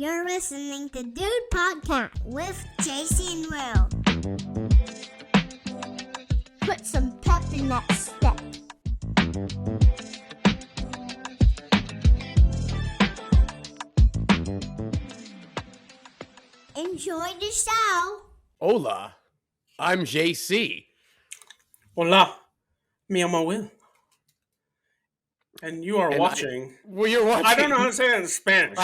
You're listening to Dude Podcast with JC and Will. Put some pep in that step. Enjoy the show. Hola, I'm JC. Hola, me llamo Will. And you are watching. You're watching. I don't know how to say that in Spanish.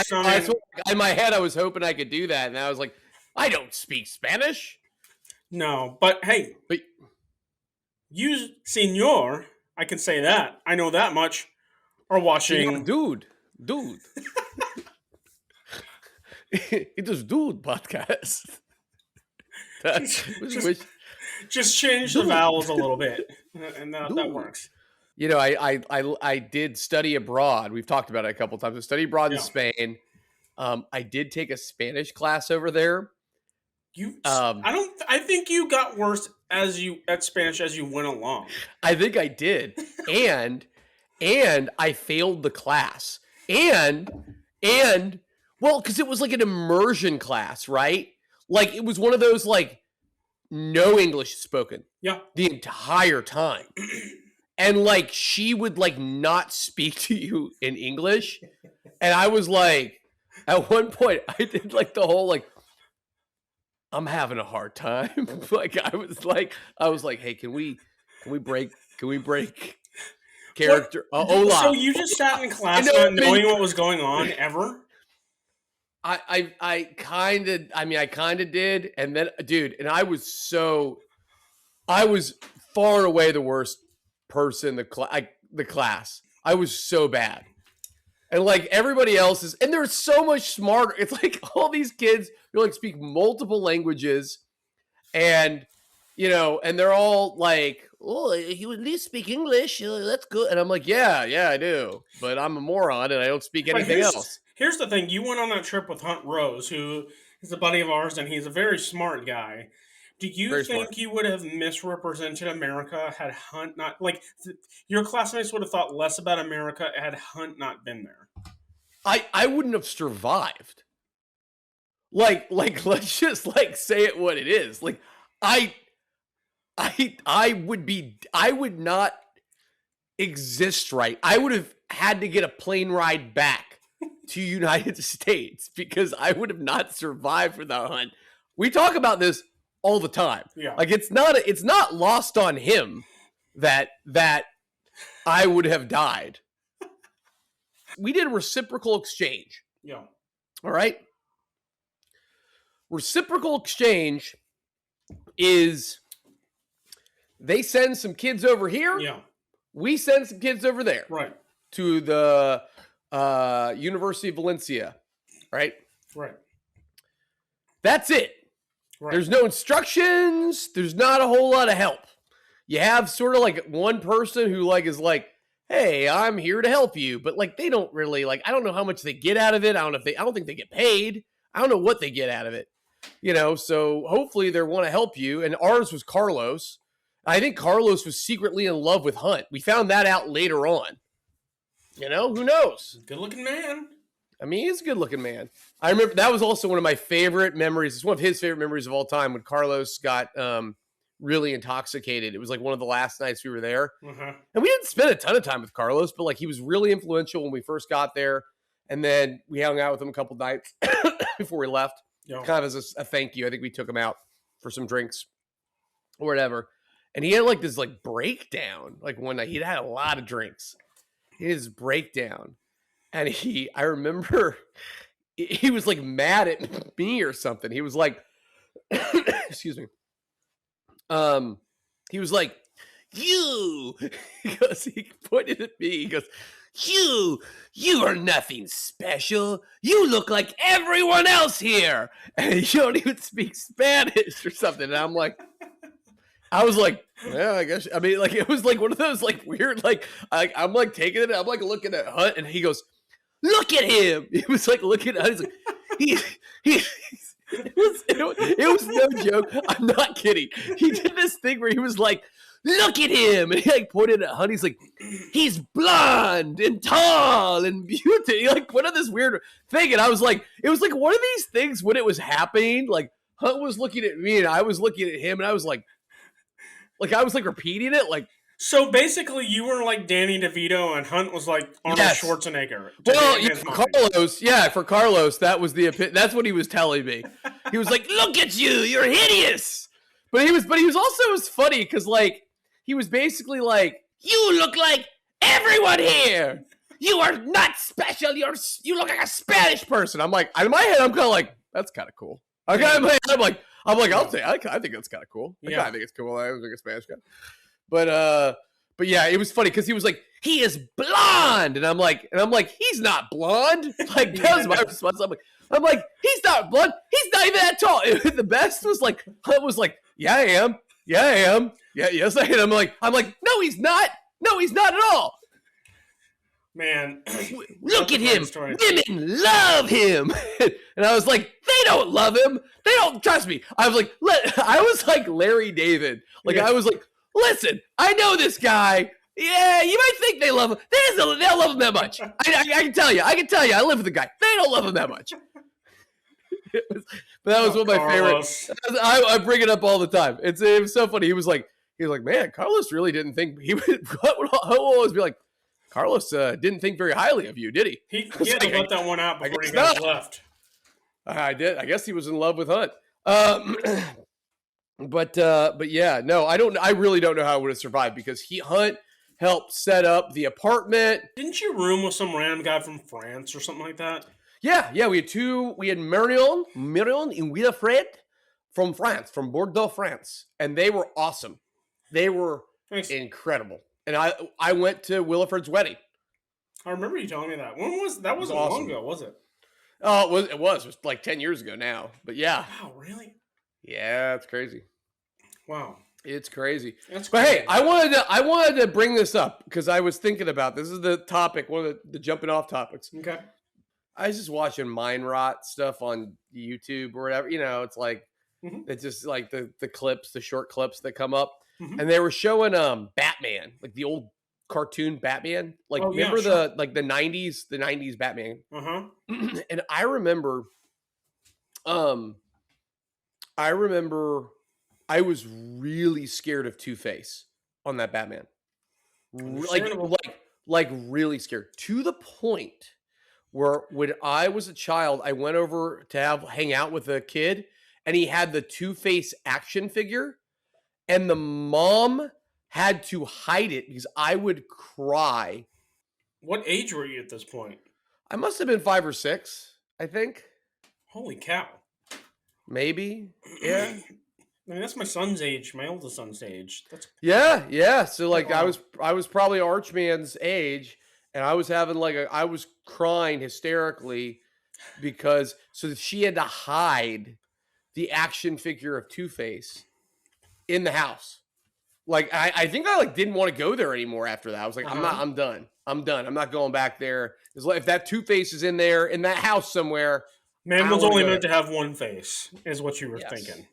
In my head, I was hoping I could do that, and I was like, I don't speak Spanish. No, but hey, you, senor, I can say that. I know that much. Are watching. Dude. It is Dude Podcast. Just change the vowels a little bit, and that works. You know, I did study abroad. We've talked about it a couple times. I studied abroad in Spain. I did take a Spanish class over there. I think you got worse at Spanish as you went along. I think I did, and I failed the class, and well, because it was like an immersion class, right? Like it was one of those like no English spoken, the entire time. And, like, she would, like, not speak to you in English. And I was like, at one point, I did, like, the whole, like, I'm having a hard time. Like, I was like, hey, can we break character? Hola. So you just sat in class not knowing what was going on ever? I kind of did. And then, dude, and I was far and away the worst person the class. I was so bad, and like everybody else is, and they're so much smarter. It's like all these kids who like speak multiple languages, and you know, and they're all like, "Oh, you at least speak English. That's good." And I'm like, "Yeah, I do, but I'm a moron and I don't speak anything else." Here's the thing: you went on that trip with Hunt Rose, who is a buddy of ours, and he's a very smart guy. Do you think you would have misrepresented America had Hunt not, like, your classmates would have thought less about America had Hunt not been there? I wouldn't have survived. Like, let's just, like, say it what it is. Like, I would not exist right. I would have had to get a plane ride back to United States because I would have not survived without Hunt. We talk about this all the time. Yeah. Like it's not lost on him that I would have died. We did a reciprocal exchange. Yeah. All right. Reciprocal exchange is they send some kids over here. Yeah. We send some kids over there. Right. To the University of Valencia. Right. Right. That's it. Right. There's no instructions. There's not a whole lot of help. You have sort of like one person who like is like, "Hey, I'm here to help you," but like they don't really like. I don't know how much they get out of it. I don't think they get paid. I don't know what they get out of it. You know, so hopefully they want to help you. And ours was Carlos. I think Carlos was secretly in love with Hunt. We found that out later on. You know, who knows? Good looking man. I mean, he's a good-looking man. I remember that was also one of my favorite memories. It's one of his favorite memories of all time when Carlos got really intoxicated. It was like one of the last nights we were there. Uh-huh. And we didn't spend a ton of time with Carlos, but like he was really influential when we first got there. And then we hung out with him a couple nights before we left. Yeah. Kind of as a thank you. I think we took him out for some drinks or whatever. And he had like this like breakdown. Like one night, he'd had a lot of drinks. He had his breakdown. And I remember he was like mad at me or something. He was like, excuse me. He was like, "You," he pointed at me. He goes, you are nothing special. You look like everyone else here. And you don't even speak Spanish or something. And I was like, yeah, I guess. I mean, like, it was like one of those like weird, like, I'm like taking it. I'm like looking at Hunt and he goes, "Look at him." He was like looking at Hunt. He's like, it was no joke. I'm not kidding. He did this thing where he was like, look at him. And he like pointed at Hunt. He's like, he's blonde and tall and beautiful. He like went on this weird thing. And I was like, it was like one of these things when it was happening. Like Hunt was looking at me and I was looking at him and I was like I was like repeating it. Like, so basically, you were like Danny DeVito, and Hunt was like Arnold Schwarzenegger. Well, for Carlos, that was that's what he was telling me. He was like, "Look at you, you're hideous." But he was also, it was funny because like he was basically like, "You look like everyone here. You are not special. You look like a Spanish person." I'm like, in my head, I'm kind of like, that's kind of cool. I'm like, I'll say, I think that's kind of cool. I think it's cool. I was like a Spanish guy. But yeah, it was funny because he was like, he is blonde, and I'm like, he's not blonde. Like that was my response. I'm like, he's not blonde. He's not even that tall. The best was like, Hunt was like, yeah, I am. Yeah, I am. Yeah, yes, I am. I'm like, no, he's not. No, he's not at all. Man, look at him. Women love him. And I was like, they don't love him. They don't trust me. I was like Larry David. Like, I was like, listen, I know this guy. Yeah, you might think they love him. They don't love him that much. I can tell you. I live with the guy. They don't love him that much. But that was one of my favorites. I bring it up all the time. It was so funny. He was like, man, Carlos really didn't think he would. He'll always be like, Carlos didn't think very highly of you, did he? He had to let that one out before he got left. I did. I guess he was in love with Hunt. But yeah, no, I really don't know how I would have survived because Hunt helped set up the apartment. Didn't you room with some random guy from France or something like that? Yeah. We had Marion and Wilfred from France, from Bordeaux, France. And they were awesome. They were incredible. And I went to Wilfred's wedding. I remember you telling me that. When was that? Wasn't awesome. Long ago, was it? Oh, it was like 10 years ago now. But yeah. Wow, really? Yeah, it's crazy. Wow. It's crazy. But hey, I wanted to bring this up because I was thinking about this is the topic, one of the jumping off topics. Okay. I was just watching Mind Rot stuff on YouTube or whatever. You know, it's like it's just like the clips, the short clips that come up. Mm-hmm. And they were showing Batman, like the old cartoon Batman. Like remember the 90s Batman. Uh-huh. And I remember I was really scared of Two-Face on that Batman. Like really scared. To the point where when I was a child, I went over to hang out with a kid and he had the Two-Face action figure. And the mom had to hide it because I would cry. What age were you at this point? I must have been 5 or 6, I think. Holy cow. Maybe. Yeah. I mean, that's my son's age, my oldest son's age. Yeah. So like I was probably Archman's age and I was having I was crying hysterically because she had to hide the action figure of Two-Face in the house. Like I think I didn't want to go there anymore after that. I was like, I'm done. I'm not going back there. If that Two-Face is in there in that house somewhere. Man was only meant to have one face, is what you were thinking.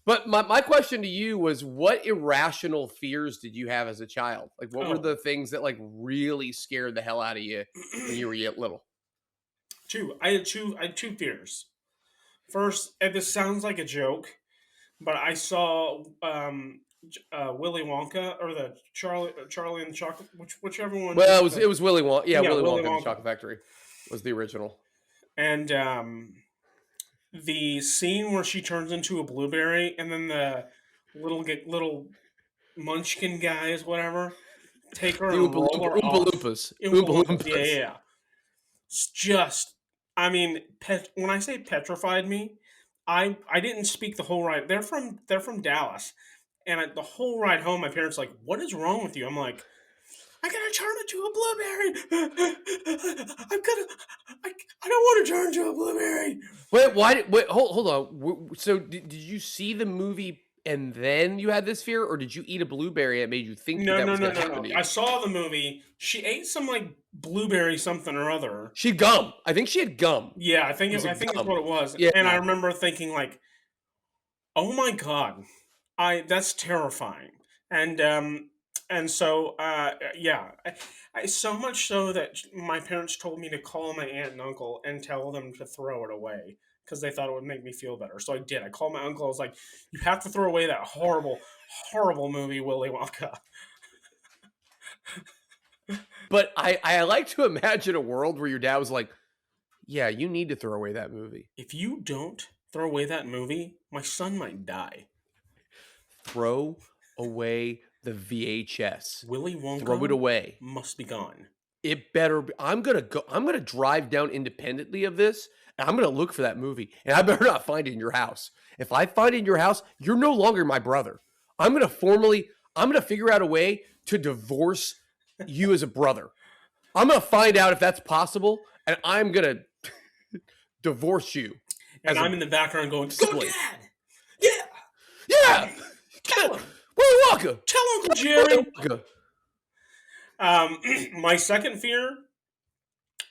But my question to you was, what irrational fears did you have as a child? Like, what were the things that really scared the hell out of you when you were little? I had two fears. First, and this sounds like a joke, but I saw Willy Wonka or the Charlie and the Chocolate, whichever one. Well, it was Willy Wonka. Yeah, Willy Wonka and the Chocolate Factory was the original. And the scene where she turns into a blueberry, and then the little munchkin guys, whatever, take her and roll her off. Oompa Loompas. Yeah. It's just, I mean, when I say petrified me, I didn't speak the whole ride. They're from Dallas, and the whole ride home, my parents were like, "What is wrong with you?" I'm like, I gotta turn into a blueberry. I don't want to turn into a blueberry. Wait, hold on. So did you see the movie and then you had this fear, or did you eat a blueberry that made you think that was going to happen to you? I saw the movie. She ate some blueberry something or other. She had gum. I think she had gum. Yeah, I think that's what it was. Yeah. And I remember thinking oh my God, that's terrifying. And so yeah, I so much so that my parents told me to call my aunt and uncle and tell them to throw it away because they thought it would make me feel better. So I did. I called my uncle. I was like, "You have to throw away that horrible, horrible movie, Willy Wonka." But I like to imagine a world where your dad was like, yeah, you need to throw away that movie. If you don't throw away that movie, my son might die. Throw away the VHS. Willy Wonka, throw it away. Must be gone. It better be. I'm gonna drive down independently of this, and I'm gonna look for that movie. And I better not find it in your house. If I find it in your house, you're no longer my brother. I'm gonna figure out a way to divorce you as a brother. I'm gonna find out if that's possible, and I'm gonna divorce you. And I'm in the background going, "Go, Dad! Yeah, yeah! Tell him. Willy Wonka! Tell Uncle Jerry!" My second fear,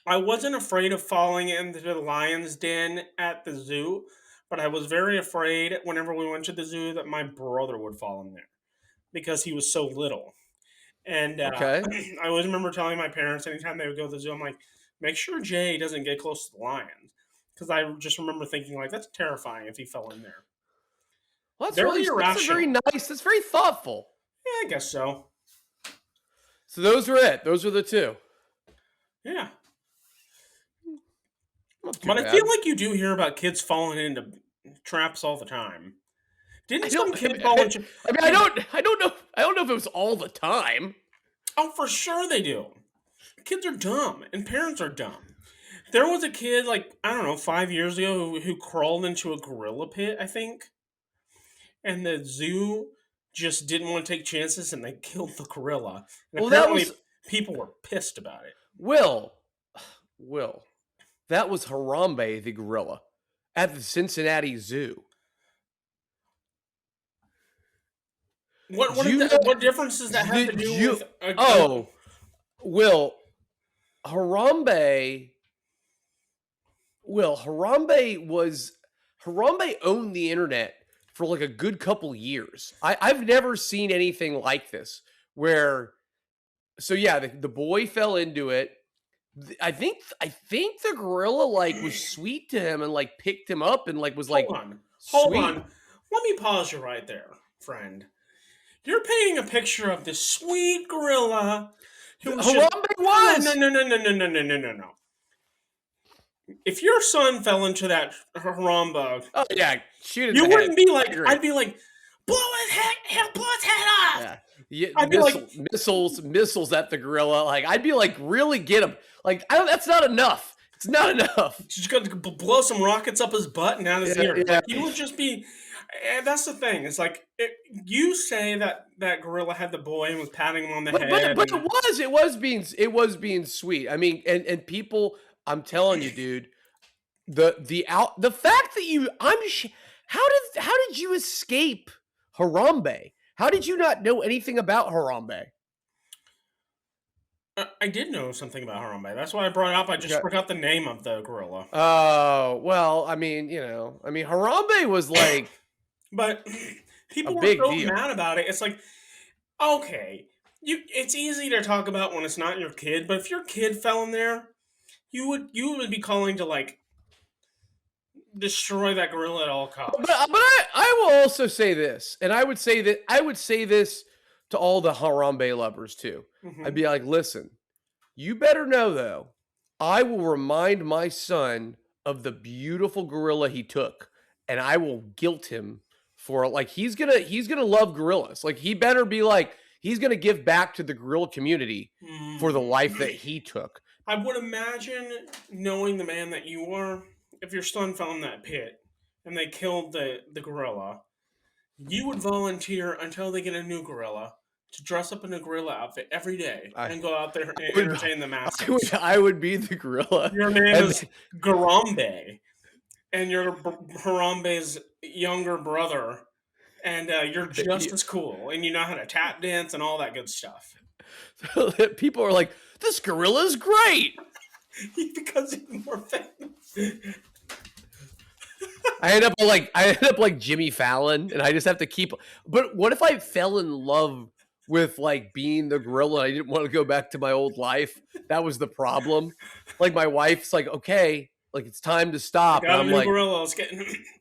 I wasn't afraid of falling into the lion's den at the zoo, but I was very afraid whenever we went to the zoo that my brother would fall in there because he was so little. And I always remember telling my parents anytime they would go to the zoo, I'm like, make sure Jay doesn't get close to the lions. Because I just remember thinking, like, that's terrifying if he fell in there. Well, that's very nice. That's very thoughtful. Yeah, I guess so. So those were it. Those were the two. Yeah. But I feel like you do hear about kids falling into traps all the time. Didn't some kid fall into? I mean, I don't know if it was all the time. Oh, for sure they do. Kids are dumb, and parents are dumb. There was a kid, like, I don't know, 5 years ago who crawled into a gorilla pit, I think. And the zoo just didn't want to take chances, and they killed the gorilla. And apparently people were pissed about it. Will, that was Harambe the gorilla at the Cincinnati Zoo. What difference does that have to do with? Will, Harambe owned the internet for like a good couple years. I've never seen anything like this where, so yeah, the boy fell into it. I think the gorilla like was sweet to him and like picked him up and like was like, hold on. Let me pause you right there, friend. You're painting a picture of this sweet gorilla who Harambe was. No. If your son fell into that Harambe, oh yeah, shoot his you head. Wouldn't be like, I'd be like, blow his head off. Yeah, I'd be like missiles at the gorilla. Like I'd be like, really get him. Like that's not enough. It's not enough. Just got to blow some rockets up his butt and out his ear. Yeah. Like, you would just be. And that's the thing. It's like you say that gorilla had the boy and was patting him on the head. But it was being sweet. I mean, and people. I'm telling you, dude. The fact that how did you escape Harambe? How did you not know anything about Harambe? I did know something about Harambe. That's why I brought it up. I just forgot the name of the gorilla. Oh, well, I mean, Harambe was like but people were so mad about it. It's like, okay, it's easy to talk about when it's not your kid, but if your kid fell in there, you would be calling to like destroy that gorilla at all costs. But I will also say this, and I would say this to all the Harambe lovers too. Mm-hmm. I'd be like, listen, you better know though, I will remind my son of the beautiful gorilla he took, and I will guilt him for like he's gonna love gorillas. Like he better be like he's gonna give back to the gorilla community for the life that he took. I would imagine, knowing the man that you are, if your son fell in that pit and they killed the gorilla, you would volunteer until they get a new gorilla to dress up in a gorilla outfit every day and go out there and entertain the masses. I would be the gorilla. Your name is Garambe, and you're Harambe's younger brother, and you're just as cool, and you know how to tap dance and all that good stuff. So people are like, this gorilla is great because he's more famous. I end up like Jimmy Fallon, and I just have to keep. But what if I fell in love with like being the gorilla. I didn't want to go back to my old life. That was the problem. Like my wife's like, okay, like it's time to I stop. And got a I'm new like, gorilla. Let's get.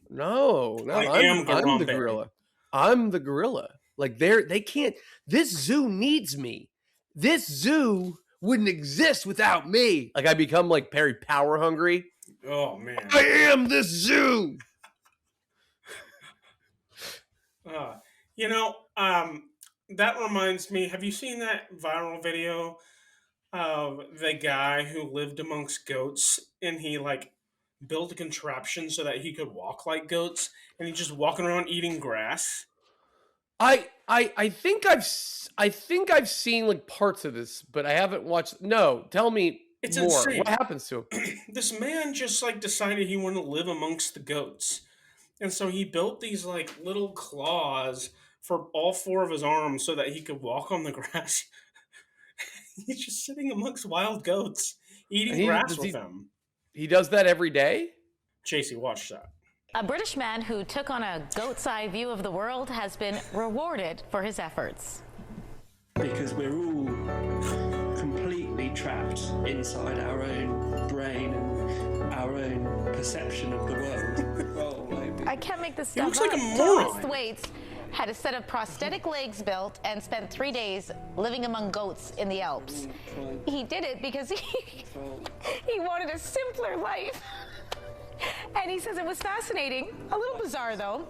no, I'm the gorilla. I'm the gorilla. Like they can't. This zoo needs me. This zoo wouldn't exist without me. Like I become like very power hungry. Oh man, I am this zoo. You know, that reminds me. Have you seen that viral video of the guy who lived amongst goats and he like built a contraption so that he could walk like goats and he's just walking around eating grass? I think I've seen like parts of this, but I haven't watched. No, tell me It's more. insane. What happens to him? This man just like decided he wanted to live amongst the goats. And so he built these like little claws for all four of his arms so that he could walk on the grass. He's just sitting amongst wild goats, eating grass with them. He does that every day? JC, watch that. A British man who took on a goat's eye view of the world has been rewarded for his efforts. Because we're all completely trapped inside our own brain and our own perception of the world. I can't make this stuff looks like up. a moron. Thomas Thwaites had a set of prosthetic legs built and spent 3 days living among goats in the Alps. He did it because he wanted a simpler life. And he says it was fascinating, a little bizarre though.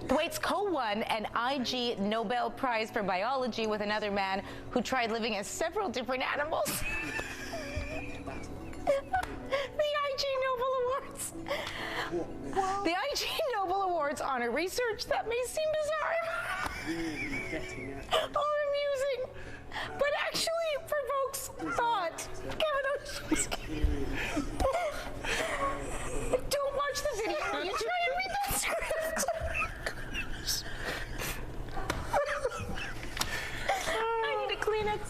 Thwaites co-won an IG Nobel Prize for Biology with another man who tried living as several different animals. The IG Nobel Awards. The IG Nobel Awards honor research that may seem bizarre or amusing, but actually provokes thought. Don't watch the video. You try and read that script. I need a Kleenex.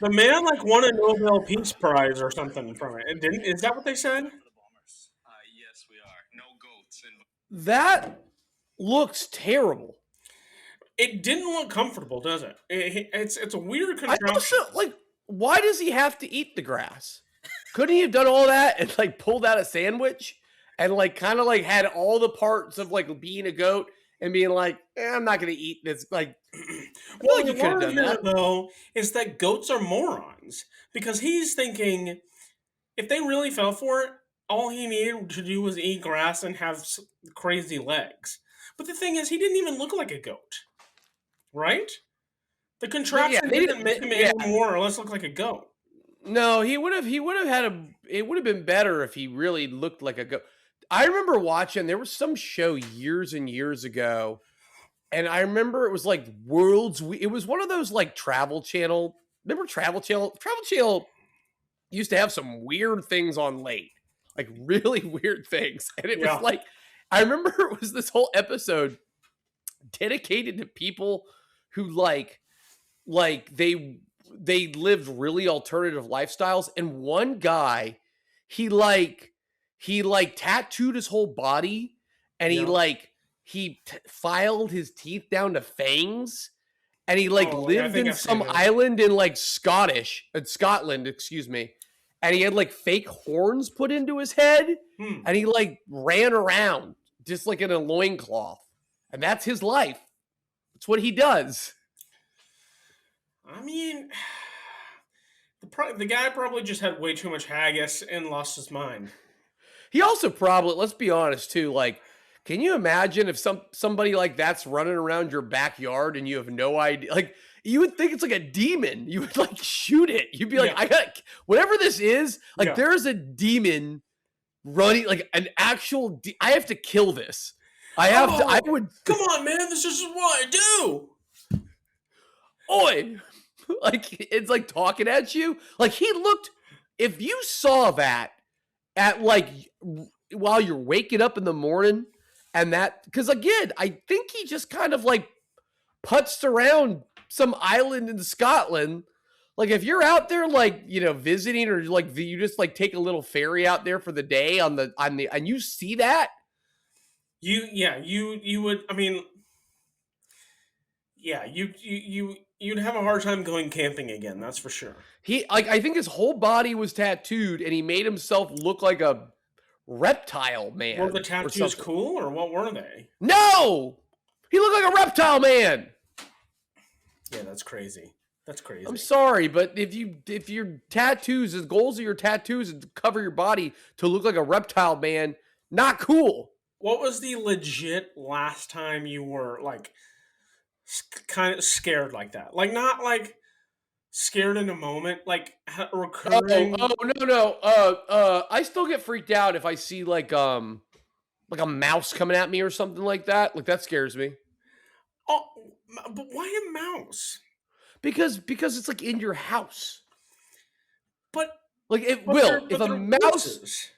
The man like won a Nobel Peace Prize or something from it. Is that what they said? Yes, we are. No goats. That looks terrible. It didn't look comfortable, does it? It's a weird contraption. I also, like, why does he have to eat the grass? Couldn't he have done all that and like pulled out a sandwich and like kind of like had all the parts of like being a goat and being like, I'm not going to eat this. Like, well, like the you could have word done here, that. though, is that goats are morons because he's thinking if they really fell for it, all he needed to do was eat grass and have crazy legs. But the thing is, he didn't even look like a goat, right? The contraption didn't make him any more or less look like a goat. No, he would have had it would have been better if he really looked like a goat. I remember watching, there was some show years and years ago, and I remember it was like it was one of those like Travel Channel. Remember Travel Channel? Travel Channel used to have some weird things on late, like really weird things. And it was like, I remember it was this whole episode dedicated to people who like they lived really alternative lifestyles. And one guy, he tattooed his whole body and he filed his teeth down to fangs. And he lived in some island in like Scotland, excuse me. And he had like fake horns put into his head. And he like ran around just like in a loincloth. And that's his life. That's what he does. I mean, the guy probably just had way too much haggis and lost his mind. He also probably, let's be honest too, like, can you imagine if somebody like that's running around your backyard and you have no idea? Like, you would think it's like a demon. You would like shoot it. You'd be like, I got whatever this is. Like, there's a demon running, like an actual. I have to kill this. I would. Come on, man. This is what I do. Oi, like it's like talking at you. Like he looked. If you saw that at like while you're waking up in the morning. And that, because again, I think he just kind of like putzed around some island in Scotland. Like if you're out there, like, you know, visiting or like you just like take a little ferry out there for the day and you see that. You would, I mean, yeah, you You'd have a hard time going camping again, that's for sure. I think his whole body was tattooed, and he made himself look like a reptile man. Were the tattoos cool, or what were they? No! He looked like a reptile man! Yeah, that's crazy. That's crazy. I'm sorry, but if your tattoos, the goals of your tattoos is to cover your body to look like a reptile man, not cool. What was the legit last time you were, like, kind of scared like that? Like, not, like, scared in a moment, like, recurring... Oh, no. I still get freaked out if I see, like a mouse coming at me or something like that. Like, that scares me. Oh, but why a mouse? Because it's, like, in your house. But... Like, if a mouse... Horses.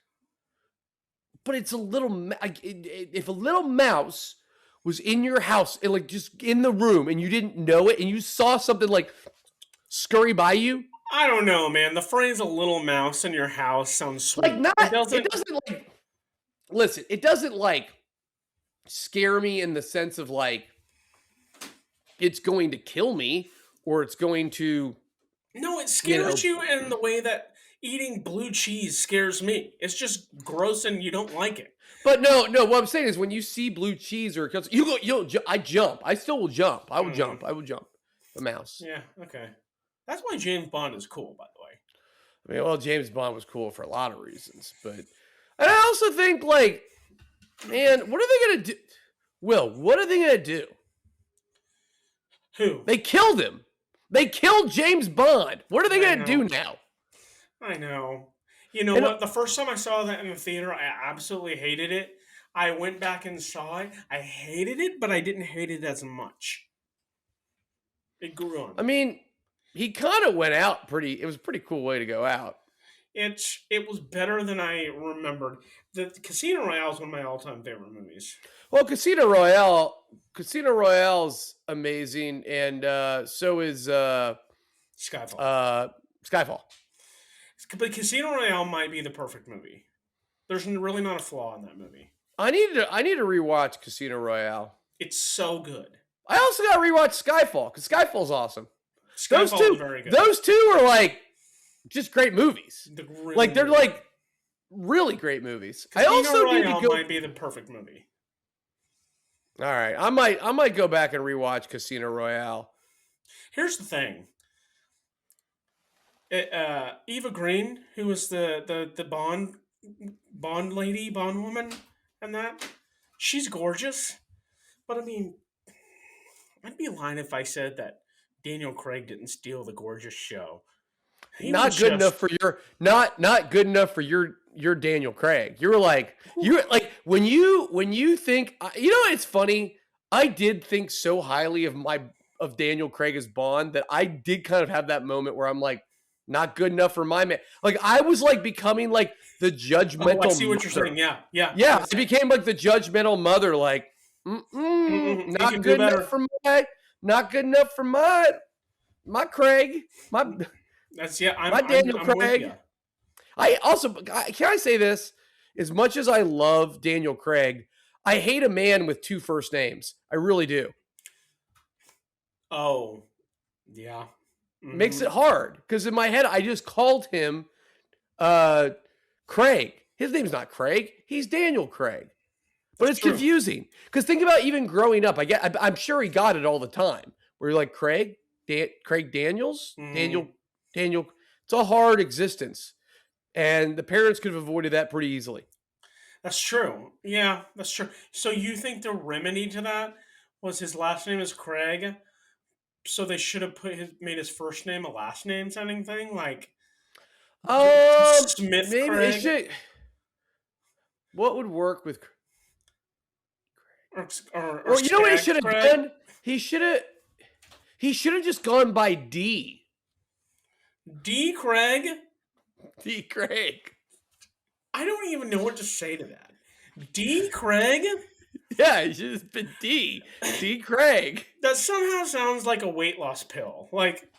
But it's a little... If a little mouse was in your house, and, like, just in the room, and you didn't know it, and you saw something, like, scurry by you... I don't know, man. The phrase "a little mouse in your house" sounds sweet. Like, it doesn't, like... Listen, it doesn't, like, scare me in the sense of, like, it's going to kill me, or it's going to... No, it scares you in the way that eating blue cheese scares me. It's just gross and you don't like it. But no, what I'm saying is when you see blue cheese or I jump. I still will jump. I will jump. The mouse. Yeah, okay. That's why James Bond is cool, by the way. I mean, well, James Bond was cool for a lot of reasons, but... And I also think, like, man, what are they going to do? Will, what are they going to do? Who? They killed him. They killed James Bond. What are they going to do now? I know. You know what? The first time I saw that in the theater, I absolutely hated it. I went back and saw it. I hated it, but I didn't hate it as much. It grew on me. I mean, he kind of went out it was a pretty cool way to go out. It was better than I remembered. The Casino Royale is one of my all-time favorite movies. Well, Casino Royale's amazing, and so is Skyfall. Skyfall. But Casino Royale might be the perfect movie. There's really not a flaw in that movie. I need to rewatch Casino Royale. It's so good. I also got to rewatch Skyfall because Skyfall's awesome. Skyfall is very good. Those two are like just great movies. They're like really great movies. Casino I also Royale might be the perfect movie. All right, I might go back and rewatch Casino Royale. Here's the thing. Eva Green, who was the Bond woman, and that, she's gorgeous. But I mean, I'd be lying if I said that Daniel Craig didn't steal the gorgeous show. Not good enough for your Daniel Craig. You're like when you think, you know, it's funny. I did think so highly of Daniel Craig as Bond that I did kind of have that moment where I'm like, not good enough for my man. Like I was like becoming like the judgmental. I see what you're saying. Yeah. I became like the judgmental mother. Like, not good enough for my Craig. My Daniel Craig. I also, can I say this? As much as I love Daniel Craig, I hate a man with two first names. I really do. Oh, yeah. Mm-hmm. Makes it hard because in my head I just called him Craig. His name's not Craig. He's Daniel Craig. But it's confusing because think about even growing up. I'm sure he got it all the time. Where you're like Craig Daniels, Daniel. It's a hard existence, and the parents could have avoided that pretty easily. That's true. Yeah, that's true. So you think the remedy to that was his last name is Craig? So they should have made his first name a last name sounding thing, like Smith. Maybe Craig? They should. What would work with? Or you know what he should have done? He should have just gone by D. D. Craig. D. Craig. I don't even know what to say to that. D. Craig. Yeah, he should have been D. D. Craig. That somehow sounds like a weight loss pill. Like,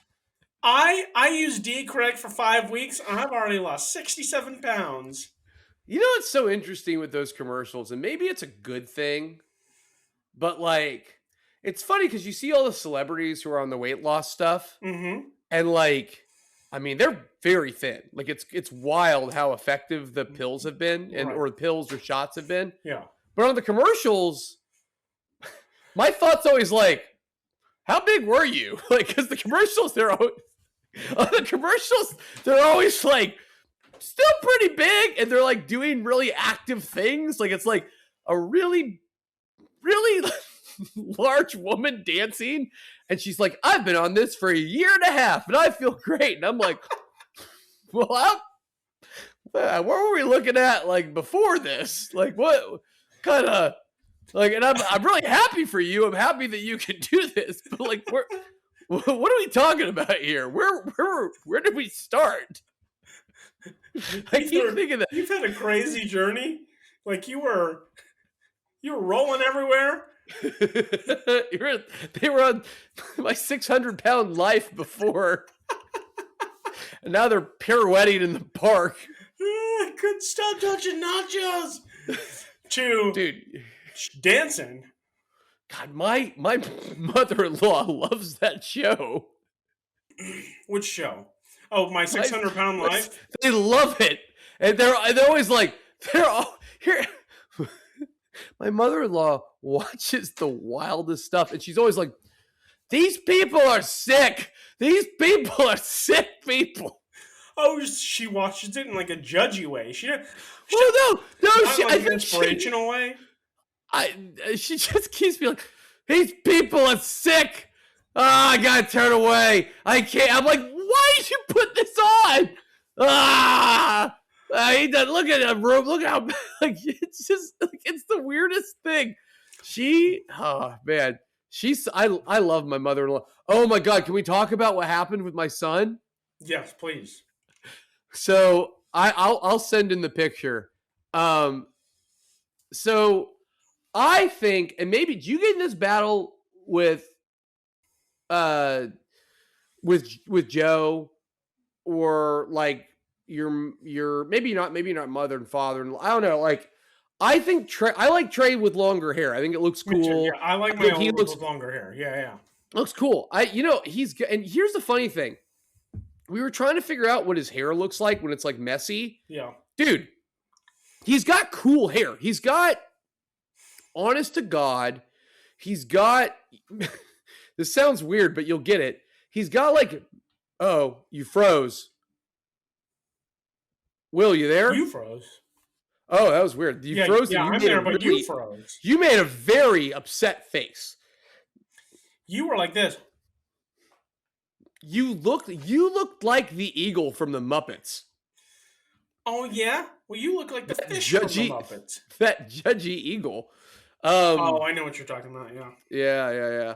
I used D. Craig for 5 weeks, and I've already lost 67 pounds. You know what's so interesting with those commercials, and maybe it's a good thing, but like, it's funny because you see all the celebrities who are on the weight loss stuff, Mm-hmm. and like, I mean, they're very thin. Like it's wild how effective the pills have been, and Right. or the pills or shots have been. Yeah. But on the commercials, my thought's always like, how big were you? Like, because the commercials, they're always like still pretty big, and they're like doing really active things. Like it's like a really, really large woman dancing, and she's like, I've been on this for a year and a half, and I feel great. And I'm like, well, what were we looking at like before this? Like what kind of like? And I'm really happy for you. I'm happy that you can do this. But like, what are we talking about here? Where did we start? I keep thinking that You've had a crazy journey. Like you were rolling everywhere. They were on my 600-pound life before, and now they're pirouetting in the park. I couldn't stop touching nachos. Dude, dancing. God, my mother-in-law loves that show. Which show? Oh, my 600-pound life. They love it, and they're always like they're all here. My mother-in-law watches the wildest stuff, and she's always like, "These people are sick. These people are sick people." Oh, she watches it in like a judgy way. She no, not like an an inspirational way. She just keeps being like, "These people are sick. I gotta turn away. I can't." I'm like, "Why did you put this on?" He doesn't look at him. Look how like it's just like it's the weirdest thing. Oh man, I love my mother-in-law. Oh my god, can we talk about what happened with my son? Yes, please. So I'll send in the picture. So I think, and maybe do you get in this battle with Joe, or like your maybe not mother and father, and I don't know. Like I think I like Trey with longer hair. I think it looks cool. Yeah, I like my own with longer hair. Yeah. Looks cool. He's and here's the funny thing. We were trying to figure out what his hair looks like when it's like messy. Yeah. Dude, he's got cool hair. He's got, honest to God, he's got, this sounds weird, but you'll get it. He's got like, oh, you froze. Will, you there? You froze. Oh, that was weird. You froze. Yeah, I'm there, but you froze. You made a very upset face. You were like this. You looked like the eagle from the Muppets. Oh yeah? Well, you look like the fish from the Muppets. That judgy eagle. Oh, I know what you're talking about. Yeah. Yeah.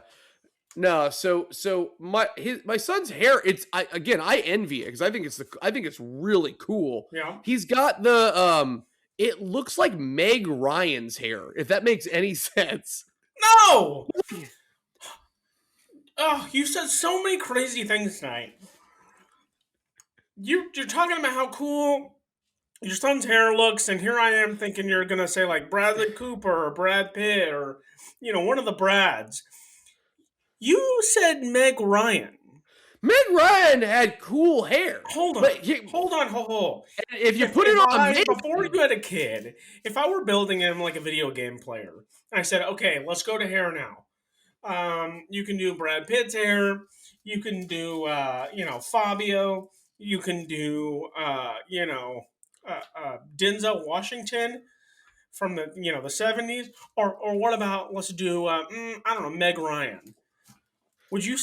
No, so my son's hair. I envy it because I think it's really cool. Yeah. He's got the It looks like Meg Ryan's hair. If that makes any sense. No. Oh, you said so many crazy things tonight. You're talking about how cool your son's hair looks, and here I am thinking you're gonna say like Bradley Cooper or Brad Pitt or one of the Brads. You said Meg Ryan. Meg Ryan had cool hair. Hold on. Hold on. If you put it on before you had a kid, if I were building him like a video game player, I said, okay, let's go to hair now. You can do Brad Pitt's hair. You can do, Fabio. You can do, Denzel Washington from the, the 70s. Or what about, let's do, I don't know, Meg Ryan. Would you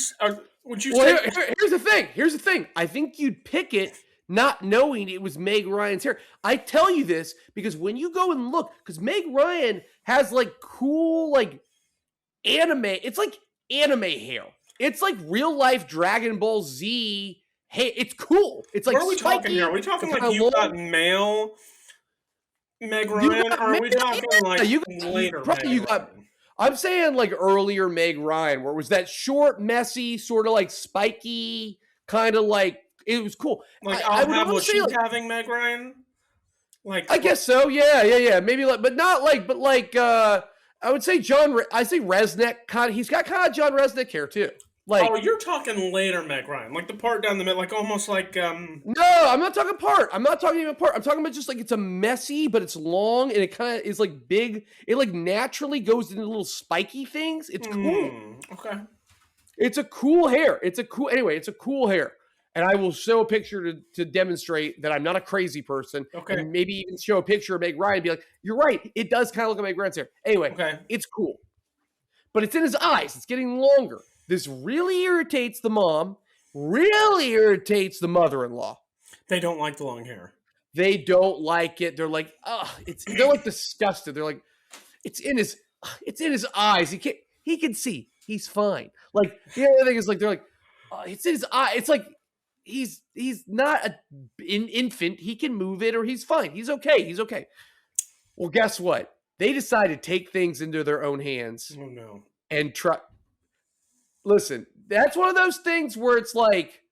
here's the thing. I think you'd pick it not knowing it was Meg Ryan's hair. I tell you this because when you go and look, because Meg Ryan has like cool, like, anime. It's like anime hair. It's like real life Dragon Ball Z. Hey, it's cool. It's like, what are we talking here? Are we talking like you got male Meg Ryan? Or are we talking like later Meg Ryan? I'm saying like earlier Meg Ryan, where it was that short, messy, sort of like spiky, kind of like, it was cool. Like I would have what she's having, Meg Ryan. Like I guess so. Yeah. Maybe like, but not like, but like. I would say I say Resnick. He's got kind of John Resnick hair too. Like, oh, you're talking later, Meg Ryan, like the part down the middle, like almost like. No, I'm not talking part. I'm not talking about part. I'm talking about just like it's a messy, but it's long and it kind of is like big. It like naturally goes into little spiky things. It's cool. Okay. It's a cool hair. It's a cool hair. And I will show a picture to demonstrate that I'm not a crazy person. Okay. And maybe even show a picture of Meg Ryan and be like, you're right. It does kind of look like Meg Ryan's hair. Anyway, It's cool. But it's in his eyes. It's getting longer. This really irritates the mom, really irritates the mother-in-law. They don't like the long hair. They don't like it. They're like, they're like disgusted. They're like, it's in his eyes. He can see. He's fine. Like, the other thing is like, they're like, it's in his eye. It's like, he's not an infant. He can move it or he's fine. He's okay. Well, guess what? They decide to take things into their own hands. Oh, no. And try. Listen, that's one of those things where it's like,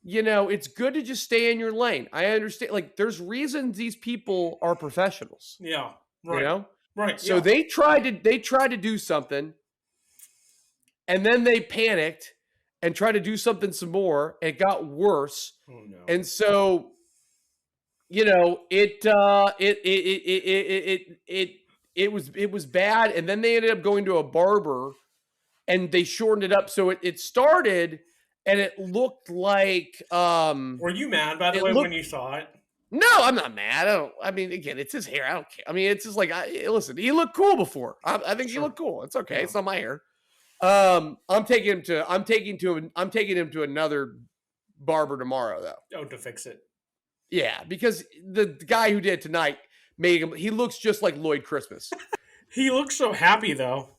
it's good to just stay in your lane. I understand. Like, there's reasons these people are professionals. Yeah. Right. Right. So they tried to do something, and then they panicked and tried to do something some more, and it got worse. Oh, no. And so, it was bad. And then they ended up going to a barber. And they shortened it up. So it started and it looked like were you mad, by the way, when you saw it? No, I'm not mad. Again, it's his hair. I don't care. I mean, it's just like listen, he looked cool before. I think he looked cool. It's okay. Yeah. It's not my hair. I'm taking him to another barber tomorrow though. Oh, to fix it. Yeah, because the guy who did it tonight he looks just like Lloyd Christmas. He looks so happy though.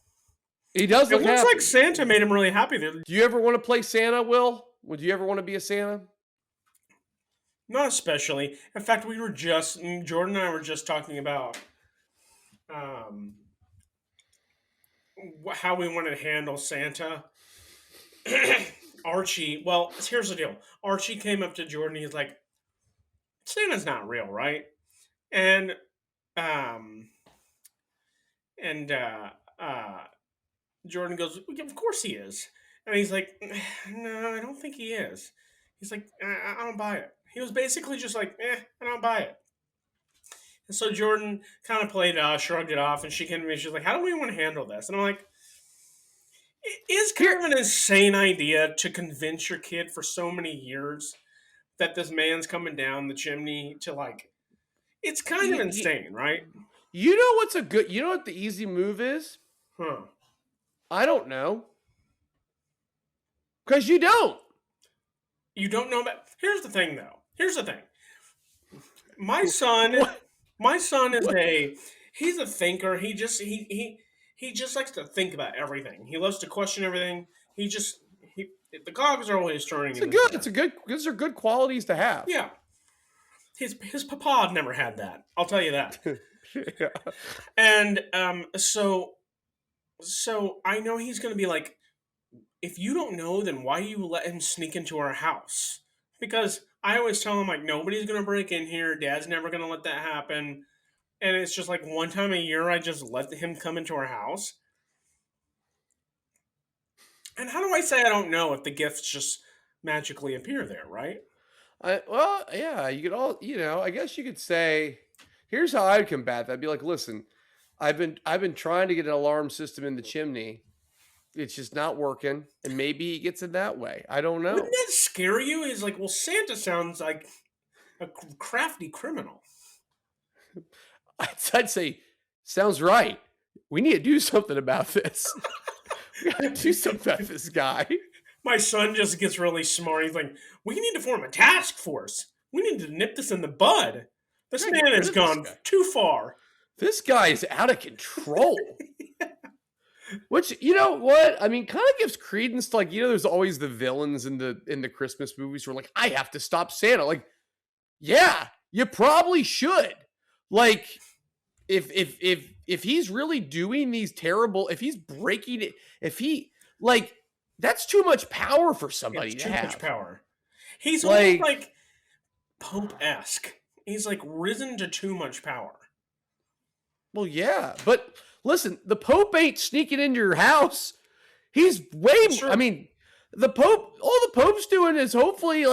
He does look happy. It looks like Santa made him really happy there. Do you ever want to play Santa, Will? Would you ever want to be a Santa? Not especially. In fact, Jordan and I were just talking about how we want to handle Santa. Archie, well, here's the deal. Archie came up to Jordan. He's like, Santa's not real, right? And Jordan goes, of course he is. And he's like, no, I don't think he is. He's like, I don't buy it. He was basically just like, I don't buy it. And so Jordan kind of shrugged it off, and she came to me, she's like, how do we want to handle this? And I'm like, it is kind of an insane idea to convince your kid for so many years that this man's coming down the chimney to like, it's kind of insane, right? You know what the easy move is? Huh. I don't know. Because you don't. You don't know about... Here's the thing, though. My son is he's a thinker. He just likes to think about everything. He loves to question everything. The cogs are always turning. Those are good qualities to have. Yeah. His papa never had that. I'll tell you that. Yeah. And so I know he's going to be like, if you don't know, then why do you let him sneak into our house? Because I always tell him, like, nobody's going to break in here. Dad's never going to let that happen. And it's just like one time a year, I just let him come into our house. And how do I say I don't know if the gifts just magically appear there, right? You could I guess you could say, here's how I would combat that. I'd be like, listen, I've been trying to get an alarm system in the chimney. It's just not working, and maybe he gets it that way. I don't know. Wouldn't that scare you? He's like, well, Santa sounds like a crafty criminal. I'd say, sounds right. We need to do something about this. We got to do something about this guy. My son just gets really smart. He's like, we need to form a task force. We need to nip this in the bud. This man has gone too far. This guy is out of control. Which, you know what? I mean, kind of gives credence to, like, there's always the villains in the Christmas movies who are like, I have to stop Santa. Like, yeah, you probably should. Like, if he's really doing these terrible, if he's breaking it, that's too much power for somebody to have. Too much power. He's almost like Pope-esque. He's like risen to too much power. Well, yeah, but Listen, the Pope ain't sneaking into your house. He's way. Sure. I mean, the Pope. All the Pope's doing is hopefully,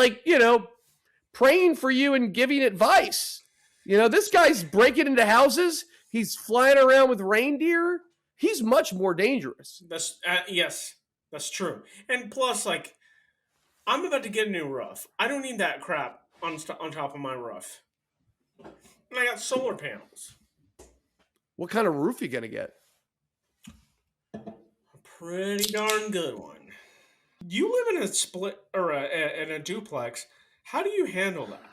praying for you and giving advice. This guy's breaking into houses. He's flying around with reindeer. He's much more dangerous. Yes, that's true. And plus, I'm about to get a new roof. I don't need that crap on top of my roof. And I got solar panels. What kind of roof are you gonna get? A pretty darn good one. You live in a split or in a duplex. How do you handle that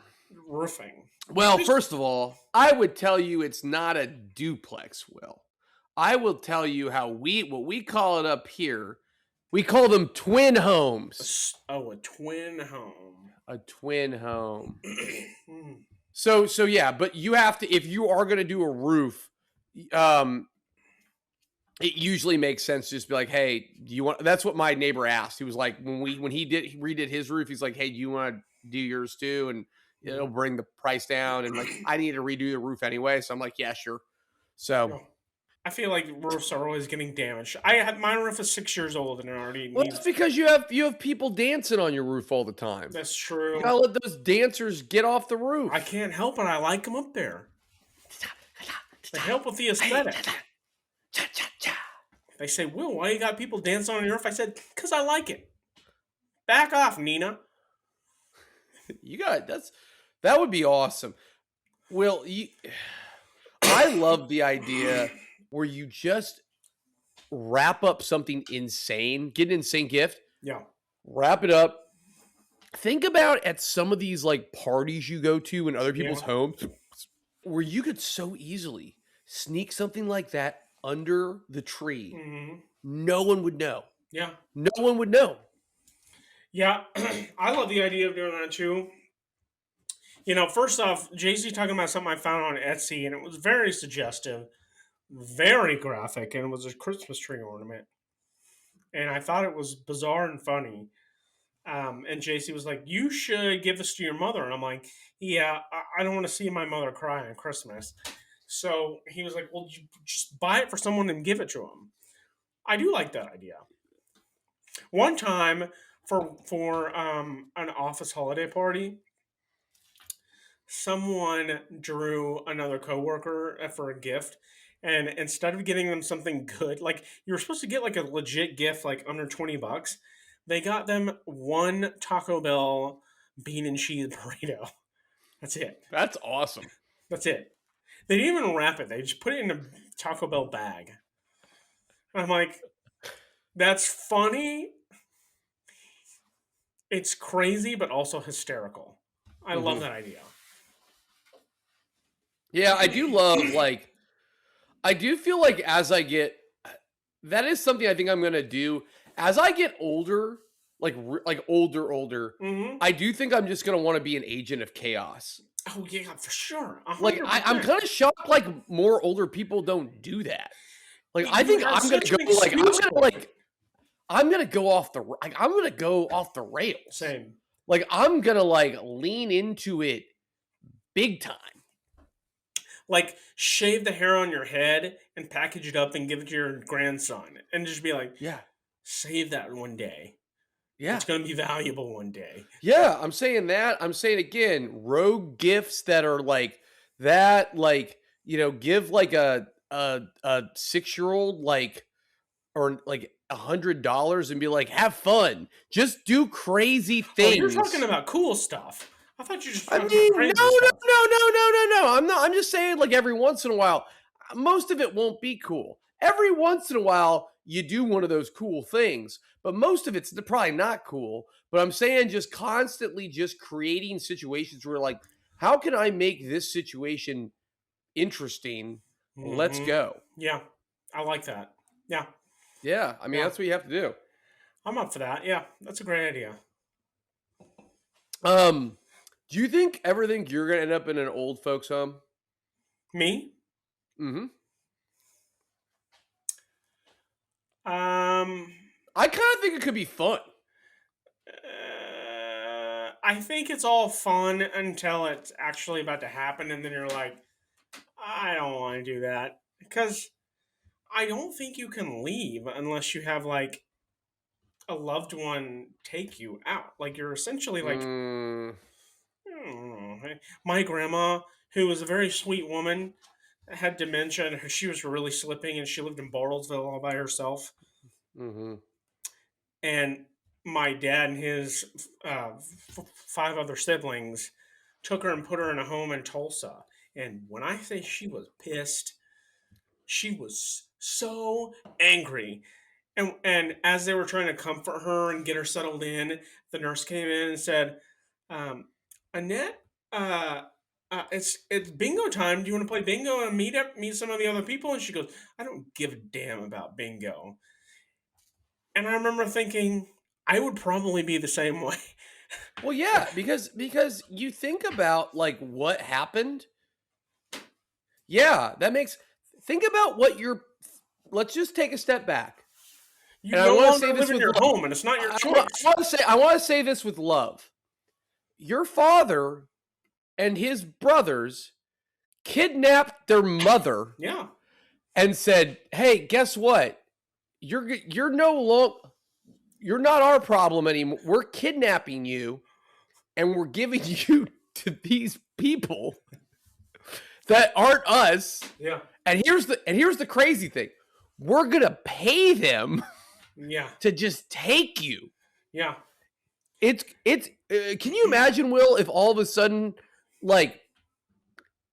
roofing? Well, first of all, I would tell you it's not a duplex, Will. I will tell you what we call it up here. We call them twin homes. A twin home. A twin home. So yeah, but you have to, if you are going to do a roof, it usually makes sense to just be like, hey, do you want, that's what my neighbor asked. He was like, when he redid his roof, he's like, hey, do you want to do yours too? And it'll bring the price down. And I need to redo the roof anyway. So I'm like, yeah, sure. So I feel like roofs are always getting damaged. My roof is 6 years old and it already. Well, it's because you have people dancing on your roof all the time. That's true. You gotta let those dancers get off the roof. I can't help it. I like them up there. They help with the aesthetic. They say, Will, why you got people dancing on your roof? I said, because I like it. Back off, Nina. That would be awesome. Will, I love the idea where you just wrap up something insane, get an insane gift. Yeah. Wrap it up. Think about at some of these parties you go to in other people's homes where you could so easily sneak something like that under the tree. Mm-hmm. No one would know. Yeah. No one would know. Yeah. I love the idea of doing that too. First off, JC talking about something I found on Etsy, and it was very suggestive, very graphic, and it was a Christmas tree ornament. And I thought it was bizarre and funny. And JC was like, you should give this to your mother. And I'm like, yeah, I don't want to see my mother cry on Christmas. So he was like, well, you just buy it for someone and give it to them. I do like that idea. One time for an office holiday party, someone drew another coworker for a gift, and instead of getting them something good, you were supposed to get a legit gift under $20, they got them one Taco Bell bean and cheese burrito. That's it. That's awesome. That's it. They didn't even wrap it. They just put it in a Taco Bell bag. And I'm like, that's funny. It's crazy, but also hysterical. I love that idea. Yeah, I do love, I do feel like as I get, that is something I think I'm going to do. As I get older, older, I do think I'm just going to want to be an agent of chaos. Oh, yeah, for sure. 100%. I'm kind of shocked, more older people don't do that. I think I'm going to go, I'm going to go off the rails. Same. I'm going to, lean into it big time. Shave the hair on your head and package it up and give it to your grandson and just be like, yeah, save that one day. Yeah. It's going to be valuable one day. Yeah, I'm saying that. I'm saying again, rogue gifts that are that, give a 6-year-old or $100 and be like, have fun. Just do crazy things. Oh, you're talking about cool stuff. I thought you just. No. I'm not. I'm just saying, every once in a while, most of it won't be cool. Every once in a while, you do one of those cool things, but most of it's probably not cool. But I'm saying, just constantly, just creating situations where, how can I make this situation interesting? Mm-hmm. Let's go. Yeah, I like that. Yeah. Yeah, I mean, that's what you have to do. I'm up for that. Yeah, that's a great idea. Do you ever think you're going to end up in an old folks home? Me? Mm-hmm. I kind of think it could be fun. I think it's all fun until it's actually about to happen, and then you're like, I don't want to do that. Because I don't think you can leave unless you have like a loved one take you out. Like you're essentially like, I don't know. My grandma, who was a very sweet woman, had dementia and she was really slipping, and she lived in Bartlesville all by herself. Mm-hmm. And my dad and his 5 other siblings took her and put her in a home in Tulsa. And when I say she was pissed, she was so angry. And as they were trying to comfort her and get her settled in, the nurse came in and said, Annette, uh, it's bingo time. Do you want to play bingo and meet some of the other people? And she goes, I don't give a damn about bingo. And I remember thinking, I would probably be the same way. Well, yeah, because you think about like what happened. Yeah, think about what you're. Let's just take a step back. You no longer live in your home, and it's not your choice. I want to say this with love. Your father and his brothers kidnapped their mother. Yeah. And said, "Hey, guess what? You're not our problem anymore. We're kidnapping you, and we're giving you to these people that aren't us." Yeah. And here's the crazy thing: we're gonna pay them. Yeah. To just take you. Yeah. It's. Can you imagine, Will, if all of a sudden, like,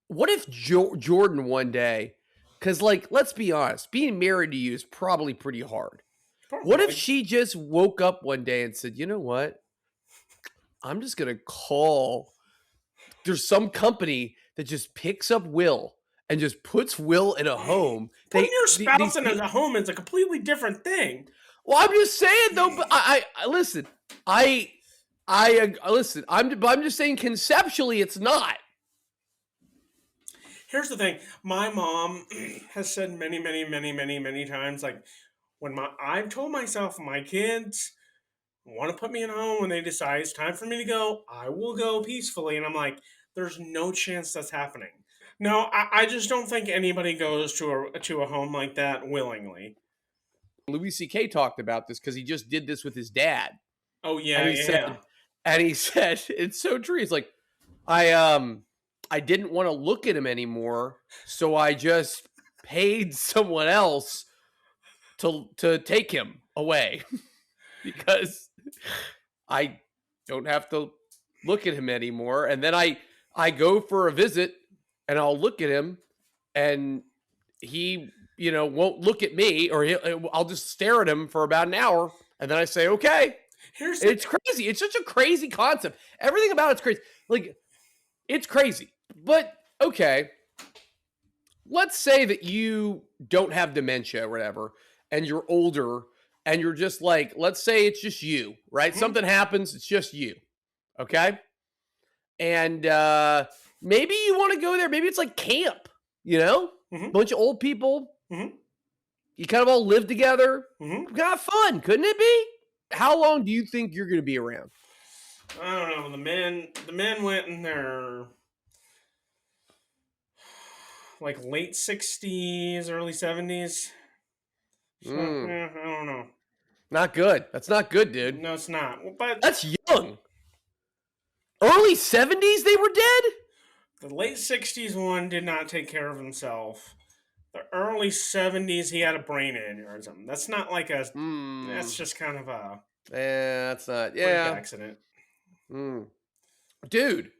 what if Jordan one day? Because, like, let's be honest, being married to you is probably pretty hard. Probably. What if she just woke up one day and said, you know what? I'm just going to call. There's some company that just picks up Will and just puts Will in a home. Putting your spouse in a home is a completely different thing. Well, I'm just saying, though, but I listen. Listen. I'm just saying conceptually it's not. Here's the thing. My mom has said many times, like, I've told myself my kids want to put me in a home when they decide it's time for me to go, I will go peacefully. And I'm like, there's no chance that's happening. No, I just don't think anybody goes to a home like that willingly. Louis C.K. talked about this because he just did this with his dad. Oh, yeah, and he said, it's so true. It's like, I didn't want to look at him anymore, so I just paid someone else to take him away because I don't have to look at him anymore. And then I go for a visit and I'll look at him and he, won't look at me, or I'll just stare at him for about an hour. And then I say, okay. It's crazy. It's such a crazy concept. Everything about it's crazy. Like, it's crazy. But, okay, let's say that you don't have dementia or whatever, and you're older, and you're just like, let's say it's just you, right? Mm-hmm. Something happens, it's just you, okay? And maybe you want to go there. Maybe it's like camp, Mm-hmm. Bunch of old people. Mm-hmm. You kind of all live together. Mm-hmm. Kind of fun, couldn't it be? How long do you think you're going to be around? I don't know. The men went in their like late 60s, early 70s. So, I don't know. Not good. That's not good, dude. No, it's not. But that's young. Early 70s they were dead? The late 60s one did not take care of himself. The early 70s he had a brain aneurysm. That's not like a that's just kind of a that's not accident. Dude,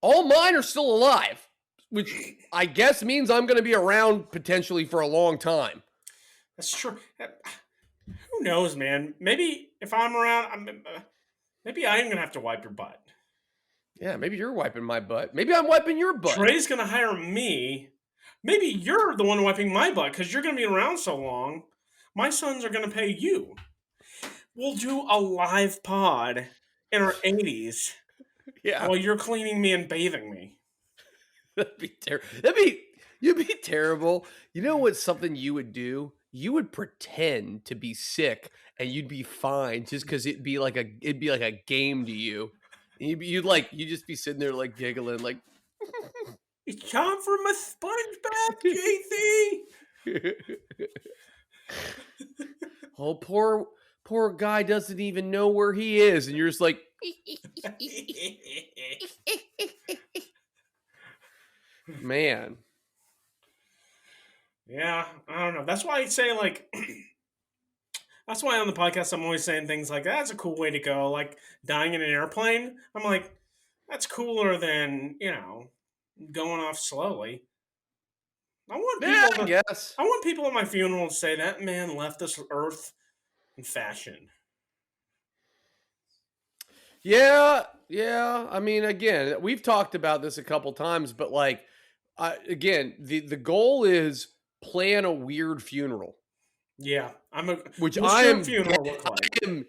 all mine are still alive, which I guess means I'm going to be around potentially for a long time. That's true. Who knows, man? Maybe if I'm around, maybe I am going to have to wipe your butt. Yeah, maybe you're wiping my butt. Maybe I'm wiping your butt. Trey's going to hire me. Maybe you're the one wiping my butt because you're going to be around so long. My sons are going to pay you. We'll do a live pod in our 80s. Yeah. While you're cleaning me and bathing me. That'd be terrible. You'd be terrible. You know what's something you would do? You would pretend to be sick and you'd be fine just because it'd be like a game to you. You'd just be sitting there like giggling like it's time for my sponge bath, JC. Oh, poor guy doesn't even know where he is, and you're just like, man. Yeah, I don't know. That's why I say like. That's why on the podcast I'm always saying things like that's a cool way to go, like dying in an airplane. I'm like, that's cooler than going off slowly. I want people I guess. I want people at my funeral to say that man left this earth in fashion. Yeah. I mean, again, we've talked about this a couple times, but like, again, the goal is plan a weird funeral. Yeah, Which what's I your am funeral look like? I am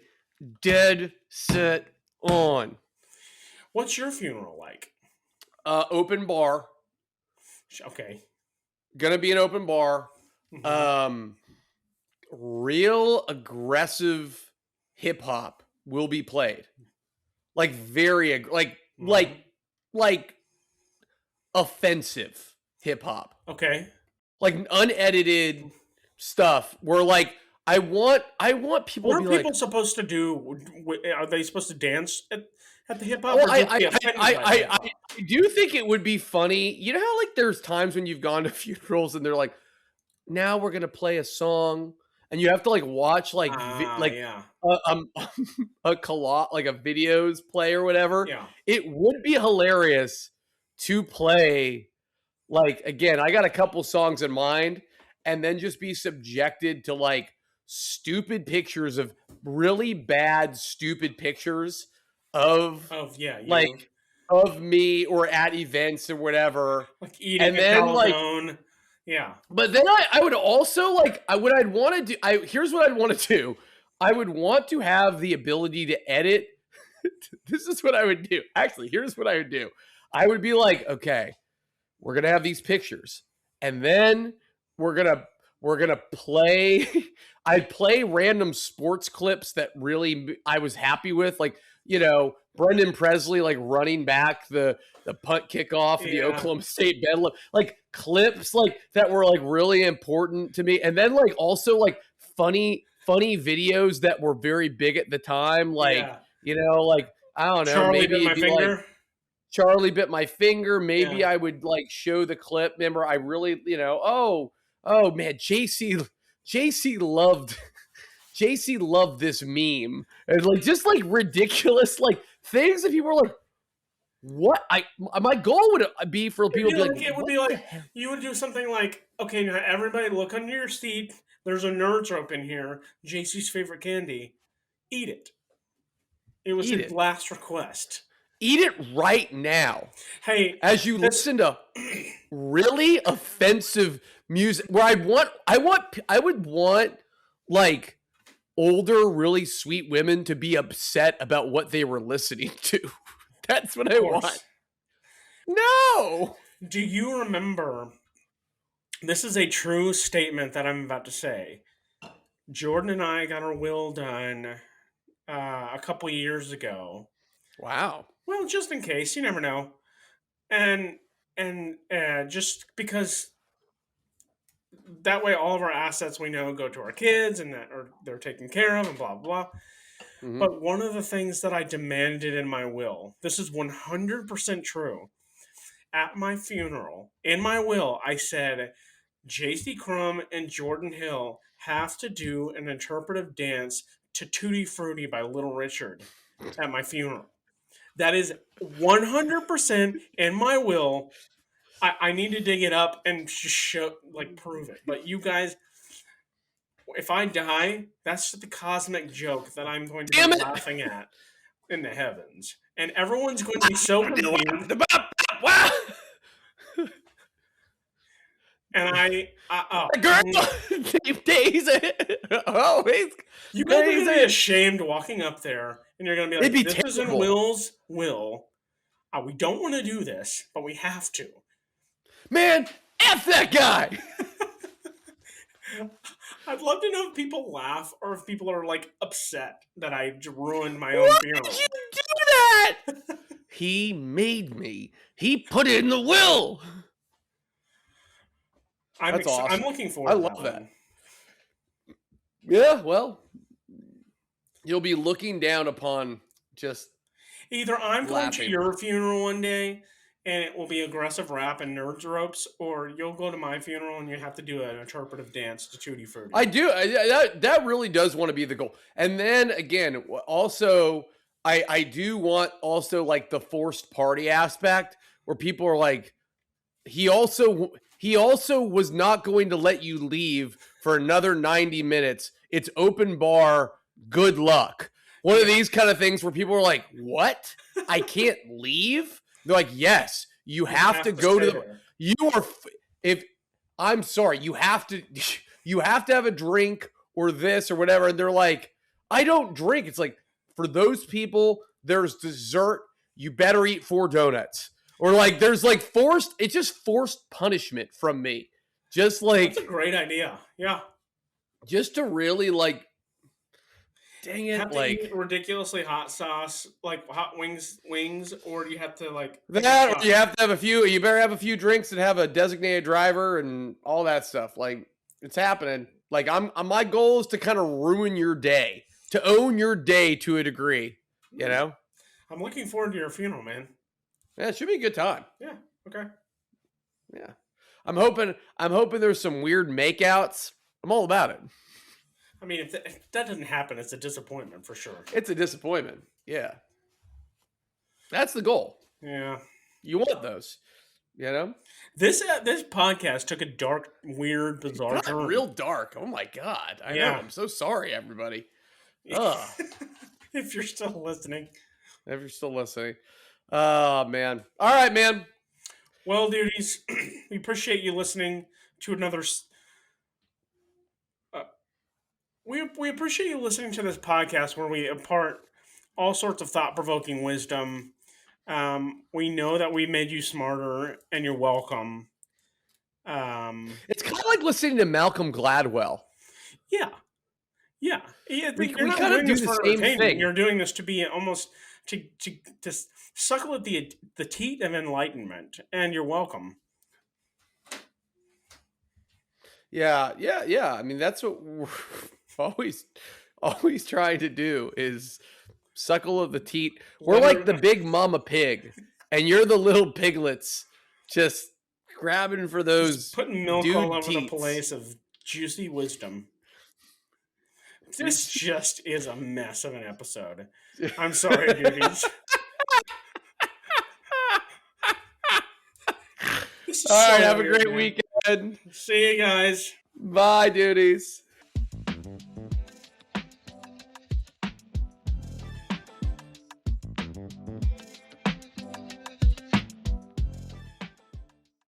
dead set on. What's your funeral like? Open bar. Okay. Gonna be an open bar. Mhm. Real aggressive hip hop will be played. Like very like offensive hip hop. Okay. Like unedited stuff where like I want people What to are be people like, supposed to do? Are they supposed to dance at the hip hop? well, Or just be offended by the hip hop? I do think it would be funny. You know how like there's times when you've gone to funerals and they're like, now we're gonna play a song, and you have to like watch like Yeah. a like a videos play or whatever. Yeah. It would be hilarious to play. Like, again, I got a couple songs in mind, and then just be subjected to like stupid pictures of really bad, stupid pictures of You of me or at events or whatever. like eating And a then calzone. Yeah. but then I would also like what I'd want to do. Here's what I'd want to do. I would want to have the ability to edit. This is what I would do. Actually, here's what I would do. I would be like, okay, we're gonna have these pictures, and then we're gonna play. I'd play random sports clips that really I was happy with, like Brendan Presley like running back the punt kickoff of the Oklahoma State Bedlam, like clips like that were like really important to me, and then like also like funny videos that were very big at the time, like like I don't know, Charlie maybe Bit My it'd be Finger. like Charlie Bit My Finger. Maybe Yeah. I would like show the clip. Remember, I really, oh man, JC loved this meme, and like just like ridiculous like things that people are like, what? My goal would be for people to be like, it would be like you would do something like, okay, now everybody look under your seat. There's a nerd joke in here. JC's favorite candy. Eat it. It was his last request. Eat it right now. Hey, as you listen to really offensive music, where I would want like older, really sweet women to be upset about what they were listening to. That's what I want. No. Do you remember? This is a true statement that I'm about to say. Jordan and I got our will done a couple years ago. Wow. Well, just in case, you never know. And just because that way all of our assets we know go to our kids and that they're taken care of and blah blah. Mm-hmm. But one of the things that I demanded in my will, this is 100% true. At my funeral, in my will, I said JC Crum and Jordan Hill have to do an interpretive dance to Tutti Frutti by Little Richard at my funeral. That is 100% in my will. I need to dig it up and just prove it. But you guys, if I die, that's the cosmic joke that I'm going to be laughing at in the heavens. And everyone's going to be so confused. Wow. And Daisy. Oh, you guys are going to be ashamed walking up there, and you're going to be like, "This is in Will's will. We don't want to do this, but we have to." Man, F that guy. I'd love to know if people laugh or if people are like upset that I ruined my own funeral. Why did you do that? He made me. He put it in the will. That's awesome. I'm looking forward. I to love that. one. Yeah, well, you'll be looking down upon just either I'm going laughing. to your funeral one day, and it will be aggressive rap and nerds ropes, or you'll go to my funeral and you have to do an interpretive dance to Tutti Frutti. I do. That really does want to be the goal. And then again, also, I do want also like the forced party aspect where people are like, he also was not going to let you leave for another 90 minutes. It's open bar. Good luck. One of these kind of things where people are like, what? I can't leave? They're like, yes, you have to go to the, you are, if, I'm sorry, you have to have a drink or this or whatever. And they're like, I don't drink. It's like, for those people, there's dessert. You better eat 4 donuts. Or like, there's like it's just forced punishment from me. Just like. That's a great idea. Yeah. Just to really like, dang it, have to like eat ridiculously hot sauce, like hot wings, or do you have to like that, or you have to have a few. You better have a few drinks and have a designated driver and all that stuff. Like it's happening. Like my goal is to kind of ruin your day, to own your day to a degree. You know. I'm looking forward to your funeral, man. Yeah, it should be a good time. Yeah. Okay. Yeah, I'm hoping there's some weird makeouts. I'm all about it. I mean, if that doesn't happen, it's a disappointment for sure. It's a disappointment. Yeah. That's the goal. Yeah. You want those, you know? This podcast took a dark, weird, bizarre turn. Real dark. Oh my God. I know. I'm so sorry, everybody. If you're still listening. If you're still listening. Oh, man. All right, man. Well, duties, we appreciate you listening to another... We appreciate you listening to this podcast where we impart all sorts of thought-provoking wisdom. We know that we made you smarter, and you're welcome. It's kind of like listening to Malcolm Gladwell. Yeah. We kind of do the same thing. You're doing this to be almost to suckle at the teat of enlightenment, and you're welcome. Yeah. I mean, that's what we're always trying to do is suckle of the teat. We're like the big mama pig, and you're the little piglets just grabbing for those just putting milk all over teats. the place of juicy wisdom. This just is a mess of an episode. I'm sorry, duties. All right, have a great weekend. See you guys. Bye, duties.